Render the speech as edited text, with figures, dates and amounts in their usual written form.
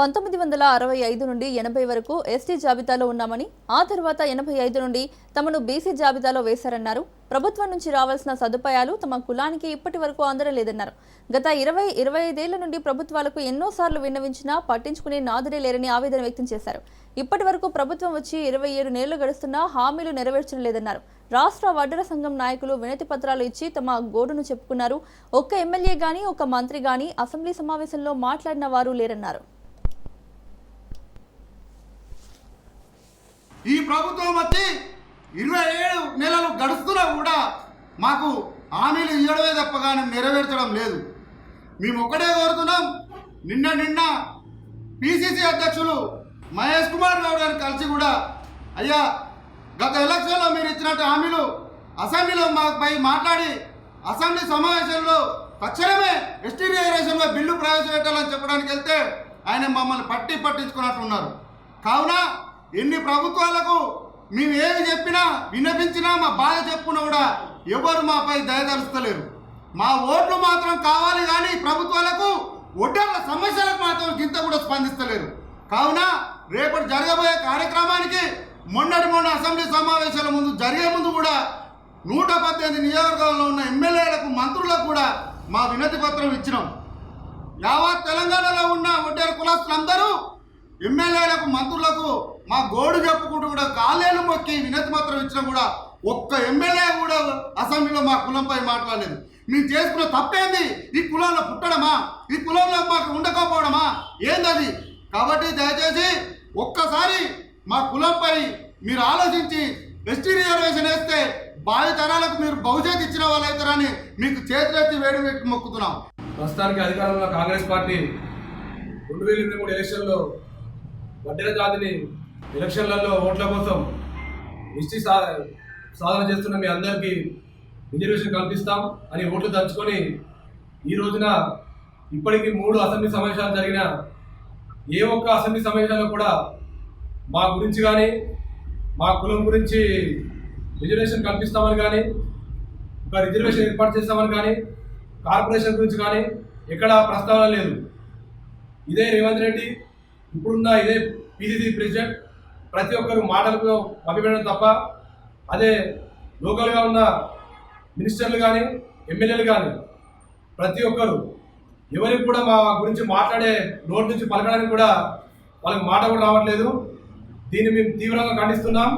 1965 నుండి 80 వరకు ఎస్టీ జాబితాలో ఉన్నామని, ఆ తర్వాత 85 నుండి తమను బీసీ జాబితాలో వేశారన్నారు. ప్రభుత్వం నుంచి రావాల్సిన సదుపాయాలు తమ కులానికి ఇప్పటి వరకు అందరలేదన్నారు. గత 20-25 ఏళ్ల నుండి ప్రభుత్వాలకు ఎన్నోసార్లు విన్నవించినా పట్టించుకునే నాదుడే లేరని ఆవేదన వ్యక్తం చేశారు. ఇప్పటి వరకు ప్రభుత్వం వచ్చి 27 నెలలు గడుస్తున్నా హామీలు నెరవేర్చడం లేదన్నారు. రాష్ట్ర వడ్డర సంఘం నాయకులు వినతి పత్రాలు ఇచ్చి తమ గోడును చెప్పుకున్నారు. ఒక్క ఎమ్మెల్యే గాని, ఒక్క మంత్రి గాని అసెంబ్లీ సమావేశంలో మాట్లాడిన వారు లేరన్నారు. ఈ ప్రభుత్వం వచ్చి 27 నెలలు గడుస్తున్నా కూడా మాకు హామీలు ఇవ్వడమే తప్ప కానీ నెరవేర్చడం లేదు. మేము ఒక్కడే కోరుతున్నాం. నిన్న పిసిసి అధ్యక్షులు మహేష్ కుమార్ గౌడ్ గారిని కలిసి కూడా, అయ్యా గత ఎలక్షన్లో మీరు ఇచ్చినట్టు హామీలు అసెంబ్లీలో మాపై మాట్లాడి అసెంబ్లీ సమావేశంలో తక్షణమే ఎస్టీ రిజర్వేషన్లో బిల్లు ప్రవేశపెట్టాలని చెప్పడానికి వెళ్తే ఆయన మమ్మల్ని పట్టించుకున్నట్టున్నారు. కావున ఎన్ని ప్రభుత్వాలకు మేము ఏమి చెప్పినా విన్నపించినా మా బాధ చెప్పుకున్నా కూడా ఎవరు మాపై దయదలుస్తలేరు. మా ఓట్లు మాత్రం కావాలి కానీ ప్రభుత్వాలకు ఒడ్డర్ల సమస్యలకు మాత్రం ఇంత కూడా స్పందిస్తలేరు. కావున రేపటి జరగబోయే కార్యక్రమానికి మొన్న అసెంబ్లీ సమావేశాల జరిగే ముందు కూడా 118 నియోజకవర్గాల్లో ఉన్న ఎమ్మెల్యేలకు, మంత్రులకు కూడా మా వినతి పత్రం ఇచ్చినాం. యావత్ తెలంగాణలో ఉన్న ఒడ్డర్ కులస్తులందరూ ఎమ్మెల్యేలకు, మంత్రులకు మా గోడు చెప్పుకుంటూ కూడా కాళ్ళేలు మొక్కి వినతి పత్రం ఇచ్చినా కూడా ఒక్క ఎమ్మెల్యే కూడా అసెంబ్లీలో మా కులంపై మాట్లాడలేదు. మేము చేసుకున్న తప్పేంది? ఈ కులంలో పుట్టడమా? ఈ కులంలో మాకు ఉండకపోవడమా? ఏందది? కాబట్టి దయచేసి ఒక్కసారి మా కులంపై మీరు ఆలోచించి ఎస్టీ రిజర్వేషన్ వేస్తే భావితరాలకు మీరు భవిష్యత్తు ఇచ్చిన వాళ్ళు అవుతారని మీకు చేతులెత్తి వేడి పెట్టి మొక్కుతున్నాం. ప్రస్తుతానికి అధికారంలో కాంగ్రెస్ పార్టీ 2023 ఎలక్షన్లో వడ్డెర జాతిని ఎలక్షన్లలో ఓట్ల కోసం నిశ్చిత సాధన చేస్తున్న మీ అందరికీ రిజర్వేషన్ కల్పిస్తాం అని ఓట్లు దంచుకొని ఈ రోజున ఇప్పటికీ 3 అసెంబ్లీ సమావేశాలు జరిగిన ఏ ఒక్క అసెంబ్లీ సమావేశాల్లో కూడా మా గురించి కానీ, మా కులం గురించి రిజర్వేషన్ కల్పిస్తామని కానీ, ఒక రిజర్వేషన్ ఏర్పాటు చేస్తామని కానీ, కార్పొరేషన్ గురించి కానీ ఎక్కడా ప్రస్తావన లేదు. ఇదే రేవంత్ రెడ్డి, ఇప్పుడున్న ఇదే పిసిసి ప్రెసిడెంట్ ప్రతి ఒక్కరు మాటలకు పంపిపెట్టడం తప్ప అదే లోకల్గా ఉన్న మినిస్టర్లు కానీ, ఎమ్మెల్యేలు కానీ ప్రతి ఒక్కరు ఎవరికి కూడా మా గురించి మాట్లాడే నోటి నుంచి పలకడానికి కూడా వాళ్ళకి మాట కూడా రావట్లేదు. దీన్ని మేము తీవ్రంగా ఖండిస్తున్నాం.